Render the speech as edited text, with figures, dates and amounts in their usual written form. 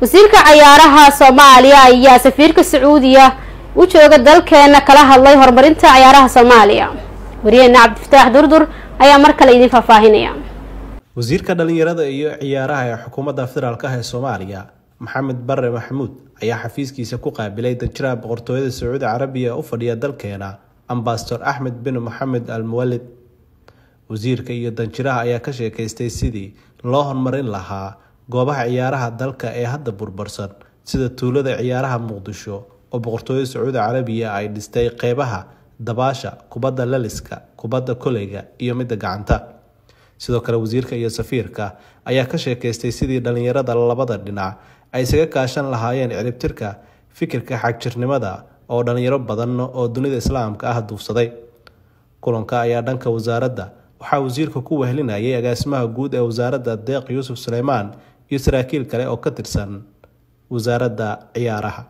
wasiirka ciyaaraha Soomaaliya ayaa safiirka Sacuudiga u jooga dalkeena kala hadlay horumarinta ciyaaraha Soomaaliya. Wariyayna Cabdifataax Durdur ayaa mar kale idin faafahinaya. wasiirka dhalinyarada iyo ciyaaraha ee xukuumadda federaalka ee Soomaaliya Maxamed Barre Maxamuud ayaa xafiiskiisa ku qaabilay danjiraha boqortooyada Sacuudi Carabiya u fadhiya dalkeena Ambassador Ahmed bin Mohammed Al Muwallid. wasiirka iyo danjiraha ayaa ka sheekaystay sidii loo horumarin lahaa goobaha ciyaaraha dalka ee hadda burbursan sida tuulada ciyaaraha Muqdisho oo boqortooyada Sacuudi Carabiya ay dhistay qeybaha dabaasha, kubadda laliska, kubadda koleyga iyo midda gacanta. sidoo kale wasiirka iyo safiirka ayaa ka sheekaystay sidii dhalinyarada labada dhinac ay isaga kaashan lahaayeen ciribtirka fikirka xagjirnimada oo dhalinyaro badan oo dunida islaamka ah duufsaday. kulanka ayaa dhanka wasaaradda waxaa wasiirka ku wehlinayay agaasimaha guud ee wasaaradda Deeq Yuusuf Suleymaan iyo saraakiil kale oo ka tirsan wasaaradda ciyaaraha.